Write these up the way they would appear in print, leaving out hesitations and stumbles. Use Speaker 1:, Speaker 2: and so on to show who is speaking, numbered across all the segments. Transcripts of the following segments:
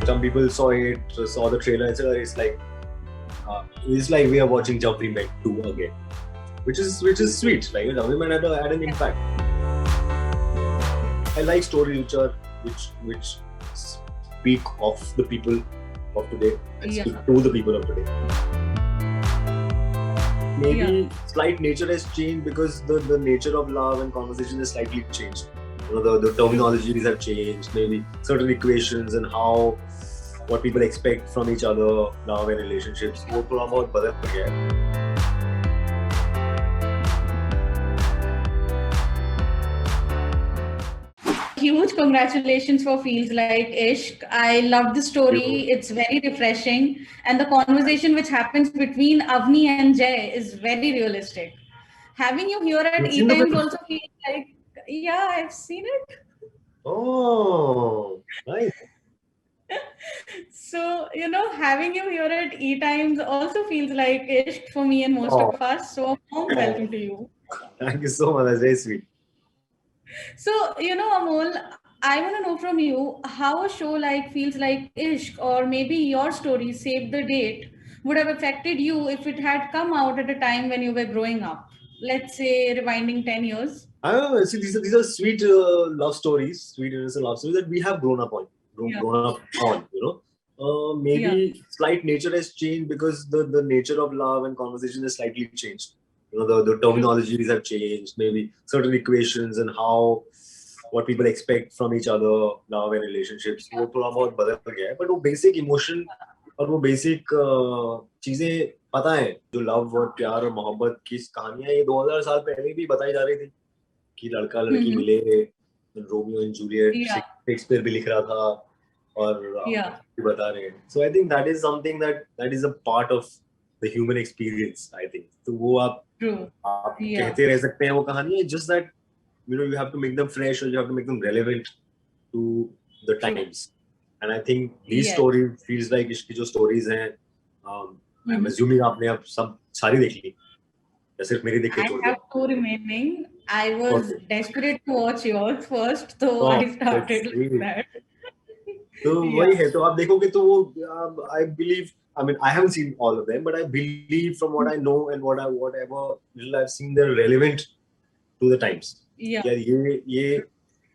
Speaker 1: some people saw the trailer, and said, it's like we are watching Jab We Met 2 again, which is sweet. Like Jab We Met had an impact. I like stories which speak of the people of today and speak to the people of today. Maybe slight nature has changed because the nature of love and conversation has slightly changed. The terminologies have changed. Maybe certain equations and what people expect from each other, love and relationships, वो थोड़ा बहुत बदल गया है.
Speaker 2: Huge congratulations for Feels Like Ishq. I love the story. It's very refreshing. And the conversation which happens between Avni and Jay is very realistic. Having you here at ETimes also feels like, yeah, I've seen it.
Speaker 1: Oh, nice.
Speaker 2: So, having you here at ETimes also feels like Ishq for me and most of us. So, welcome to you.
Speaker 1: Thank you so much. That's very sweet.
Speaker 2: So, Amol, I want to know from you how a show like Feels Like Ishq or maybe your story, Save the Date, would have affected you if it had come out at a time when you were growing up. Let's say rewinding 10 years.
Speaker 1: I don't know. See, these are sweet love stories, sweet innocent love stories that we have grown up on. Maybe slight nature has changed because the nature of love and conversation has slightly changed. The terminologies have changed. Maybe certain equations and what people expect from each other, love and relationships, वो थोड़ा बहुत बदल गया है. But वो basic emotion और वो basic चीजें पता है, जो love और प्यार और मोहब्बत की कहानियां ये 2000 साल पहले भी बताई जा रही थी कि लड़का लड़की मिले, रोमियो एंड जूलियट, शेक्सपियर भी लिख रहा था और बता रहे हैं. So I think that is something that is a part of the human experience. I think तो वो आप कहते रह सकते हैं वो कहानी. Just that you have to make them fresh or you have to make them relevant to the times. And I think these stories, Feels Like Ishq की जो stories हैं, I'm assuming आपने अब सब सारी देख ली या सिर्फ मेरी देख के छोड़ दिया?
Speaker 2: I have 2 remaining. I was desperate to watch yours first, so I started with that.
Speaker 1: तो वही है, तो आप देखोगे तो वो I believe, I mean, I haven't seen all of them, but I believe from what I know and whatever little I've seen, they're relevant to the times. ये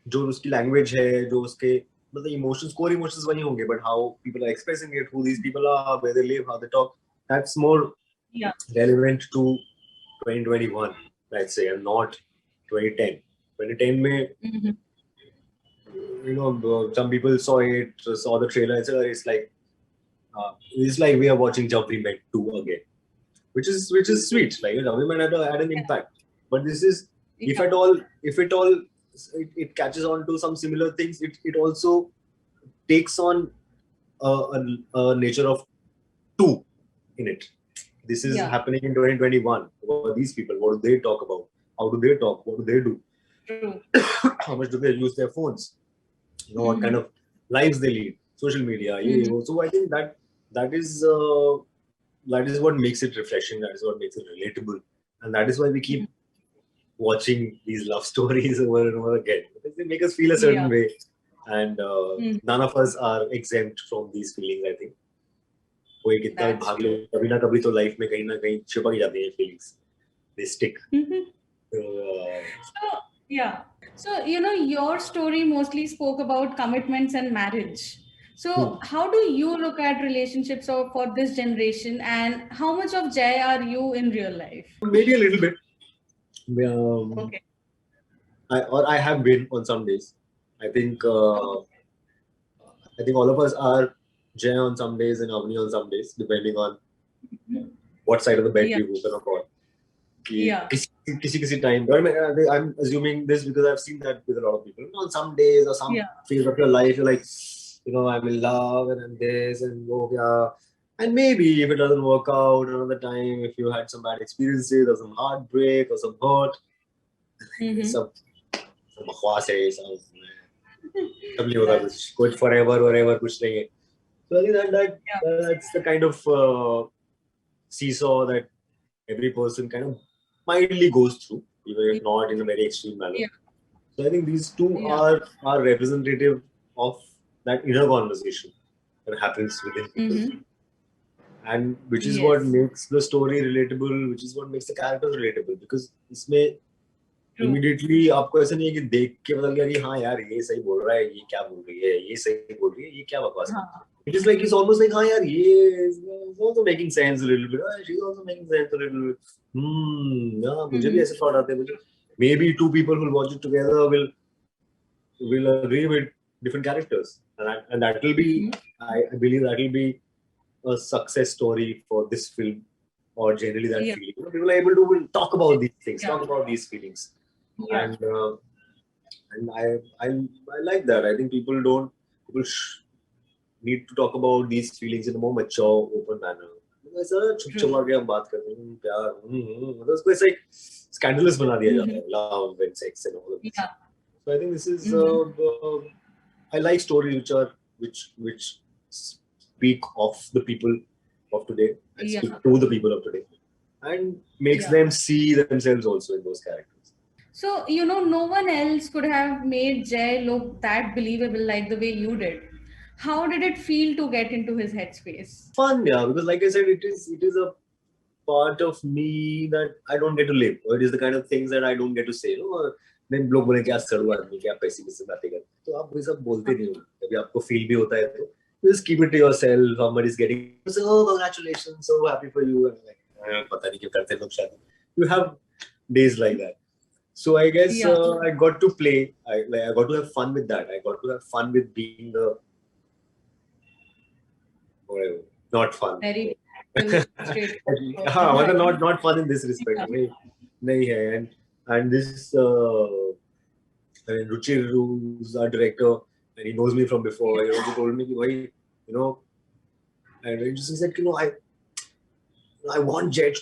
Speaker 1: जो उसकी language है, जो उसके मतलब emotions, core emotions वही होंगे, but how people are expressing it, who these people are, where they live, how they talk, that's more relevant to 2021, let's say, and not 2010. 2010 में, some people saw the trailer and said, it's like we are watching Jab We Met 2 again, which is sweet. Like Jab We Met had an impact, but this is if at all it catches on to some similar things, it also takes on a nature of 2 in it. This is happening in 2021. What are these people? What do they talk about? How do they talk? What do they do? How much do they use their phones? What kind of lives they lead? Social media. So I think that is what makes it refreshing. That is what makes it relatable, and that is why we keep watching these love stories over and over again, because they make us feel a certain way, and none of us are exempt from these feelings. I think कोई कितना भी भाग ले, कभी ना कभी तो life में कहीं ना कहीं छिपक जाती हैं feelings. They stick.
Speaker 2: So your story mostly spoke about commitments and marriage. So how do you look at relationships for this generation, and how much of Jay are you in real life?
Speaker 1: Maybe a little bit. I have been on some days. I think all of us are Jay on some days and Avni on some days, depending on what side of the bed we've woken up on. Kisi time. I'm assuming this because I've seen that with a lot of people. On some days or some phase of your life, you're like, I'm in love and I'm this and and maybe if it doesn't work out another time, if you had some bad experiences or some heartbreak or some hurt, some बकवास है, सब नहीं होगा कुछ forever whatever कुछ नहीं है. So I think that's the kind of seesaw that every person kind of mildly goes through, even if not in a very extreme manner. So I think these two are representative of that inner conversation. that happens within people,
Speaker 2: Mm-hmm.
Speaker 1: and which is what
Speaker 2: Yes.
Speaker 1: makes the story relatable, which is what makes the characters relatable, because इसमें
Speaker 2: True.
Speaker 1: immediately आपको ऐसा नहीं है कि देख के पता लगा कि हाँ यार ये सही बोल रहा है, ये क्या बोल रही है, ये सही बोल रही है, ये क्या बकवास है.
Speaker 2: हाँ.
Speaker 1: It is like it's almost like हाँ यार ये is also making sense a little bit. She's also making sense a little bit. हाँ मुझे भी
Speaker 2: Mm-hmm.
Speaker 1: ऐसे thought आते हैं मुझे. Maybe two people who watch it together will agree with different characters, and that will be, I believe that will be a success story for this film, or generally that
Speaker 2: Yeah.
Speaker 1: feeling. People are able to talk about these things,
Speaker 2: Yeah.
Speaker 1: talk about these feelings,
Speaker 2: Yeah.
Speaker 1: and I like that. I think people need to talk about these feelings in a more mature, open manner. ऐसा छुप छुपा के हम बात करते हैं प्यार, मतलब उसको ऐसे scandalous बना दिया जाता है, love and sex and all of this.
Speaker 2: Yeah.
Speaker 1: So I think this is I like stories which speak of the people of today and
Speaker 2: Yeah.
Speaker 1: speak to the people of today, and makes them see themselves also in those characters.
Speaker 2: So, no one else could have made Jay look that believable like the way you did. How did it feel to get into his headspace?
Speaker 1: Fun, yeah, because like I said, it is a part of me that I don't get to live, or it is the kind of things that I don't get to say. Then लोग बोले क्या सड़ू आदमी, क्या पैसे किससे बातें करते, तो आप ये सब बोलते नहीं हो. कभी आपको फील भी होता है तो just keep it to yourself. Somebody is getting, so oh, congratulations, so happy for you, and like पता नहीं क्यों करते लोग शादी. You have days like that. So I guess I got to play. I got to have fun with that. I got to have fun with being the whatever, not fun.
Speaker 2: Very straight.
Speaker 1: हाँ, मतलब not fun in this respect. नहीं है, and this I mean, Ruchir, who's our director, and he knows me from before. He told me, why, and he just said, I want Jay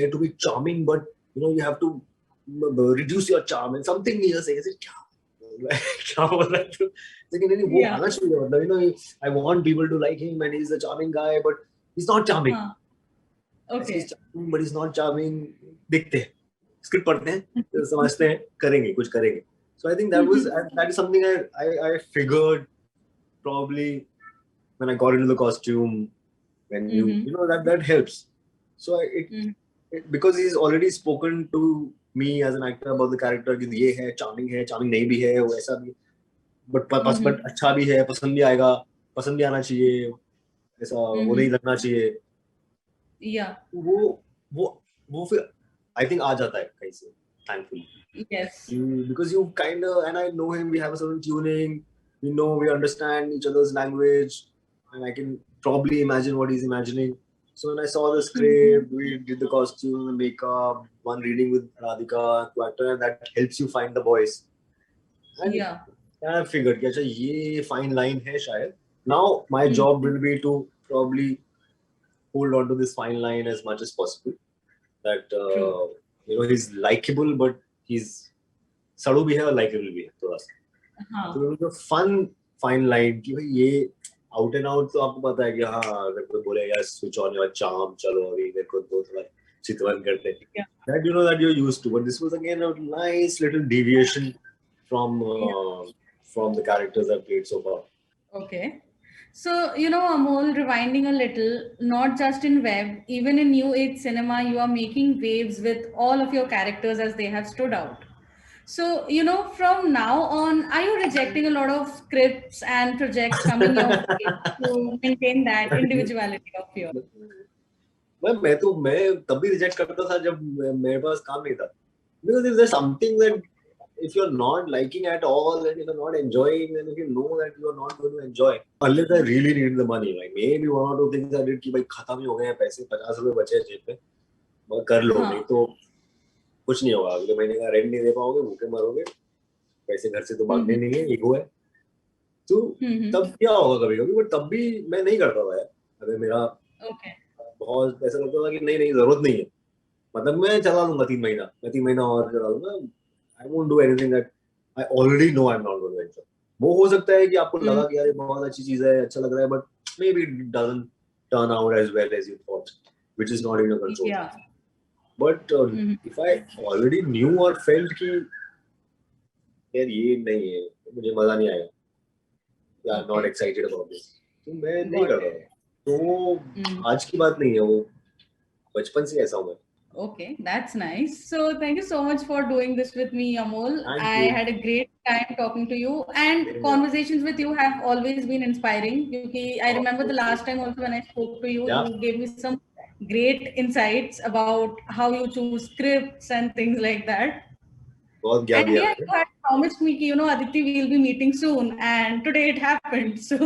Speaker 1: to be charming, but you have to reduce your charm and something he was saying. I said, क्या बोल रहा है तू? लेकिन नहीं वो आना चाहिए, मतलब I want people to like him and he's a charming guy, but he's not charming.
Speaker 2: Okay.
Speaker 1: He's charming, but he's not charming. दिखते हैं, स्क्रिप्ट पढ़ते हैं, समझते हैं, करेंगे, कुछ करेंगे. So I think that is something I figured probably when I got into the costume, when that helps. So because he's already spoken to me as an actor about the character कि ये है, charming नहीं भी है, वो ऐसा भी, but अच्छा भी है, पसंद भी आएगा, पसंद भी आना चाहिए, ऐसा वो नहीं लगना चाहिए.
Speaker 2: Yeah.
Speaker 1: वो फिर I think आ जाता है कहीं से, thankfully.
Speaker 2: Yes.
Speaker 1: Because you kind of, and I know him, we have a certain tuning, we understand each other's language, and I can probably imagine what he's imagining. So when I saw the script, we did the costume, the makeup, one reading with Radhika, actor, and that helps you find the voice. And I figured, अच्छा ये fine line है शायद. Now my job will be to probably hold on to this fine line as much as possible. That he's likable, but he's सड़ू भी है और likable भी है थोड़ा सा. तो it was a fun fine line कि भाई ये out and out तो आपको पता है कि हाँ अगर कोई बोले यार switch on your charm, चलो अभी मेरे को दो थोड़ा चितवन करते हैं. That that you're used to, but this was again a nice little deviation from the characters I've played so far.
Speaker 2: Okay. So, Amol, rewinding a little, not just in web, even in new age cinema, you are making waves with all of your characters as they have stood out. So, from now on, are you rejecting a lot of scripts and projects coming your way to maintain that individuality of yours?
Speaker 1: मैं तब भी reject करता था जब मेरे पास काम नहीं था. Because if there's something that if you're not liking at all and you're not enjoying, and if you know that you're not going to enjoy, unless I really need the money, like maybe one or two things I did कि भाई खत्म ही हो गए हैं पैसे, 50 रुपए बचे हैं जेब पे, कर लो, नहीं तो कुछ नहीं होगा, अगले महीने का रेंट नहीं दे पाओगे, भूखे मरोगे, पैसे घर से तो मांगने नहीं है, ईगो है. तो तब क्या होगा कभी कभी, बट तब भी मैं नहीं करता था यार. अगर मेरा बहुत ऐसा लगता था कि नहीं जरूरत नहीं है, मतलब मैं चला लूंगा 3 महीना, मैं 3 महीना और चला लूंगा. I won't do anything that I already know I'm not going to enjoy. वो हो सकता है कि आपको लगा कि यार ये बहुत अच्छी चीज है, अच्छा लग रहा है, but maybe it doesn't turn out as well as you thought, which is not in your control.
Speaker 2: Yeah.
Speaker 1: But if I already knew or felt कि यार ये नहीं है, मुझे मजा नहीं आएगा, I'm not excited about this, तो मैं नहीं
Speaker 2: Got
Speaker 1: कर रहा
Speaker 2: it.
Speaker 1: हूँ। तो आज की बात नहीं है वो, बचपन से ऐसा हूँ मैं।
Speaker 2: Okay, that's nice. So thank you so much for doing this with me, Amol.
Speaker 1: Thank
Speaker 2: I
Speaker 1: you.
Speaker 2: had a great time talking to you, and conversations with you have always been inspiring. Because I remember the last time also when I spoke to you,
Speaker 1: या
Speaker 2: you gave me some great insights about how you choose scripts and things like that.
Speaker 1: बहुत ज्ञान
Speaker 2: And
Speaker 1: दिया
Speaker 2: yeah,
Speaker 1: मैंने।
Speaker 2: you had promised me, Aditi, we'll be meeting soon, and today it happened. So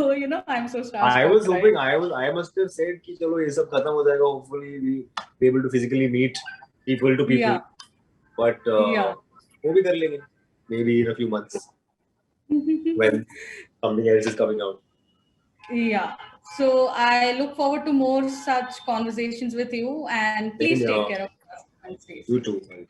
Speaker 2: I'm so
Speaker 1: I
Speaker 2: starstruck,
Speaker 1: was
Speaker 2: right?
Speaker 1: hoping, I must have said कि चलो ये सब खत्म हो जाएगा, hopefully we be able to physically meet people to people,
Speaker 2: Yeah,
Speaker 1: but
Speaker 2: yeah.
Speaker 1: वो भी कर लेंगे, maybe in a few months when something else is coming out.
Speaker 2: Yeah. So I look forward to more such conversations with you, and
Speaker 1: Same
Speaker 2: please take
Speaker 1: here.
Speaker 2: care of yourself and stay
Speaker 1: You
Speaker 2: safe.
Speaker 1: too.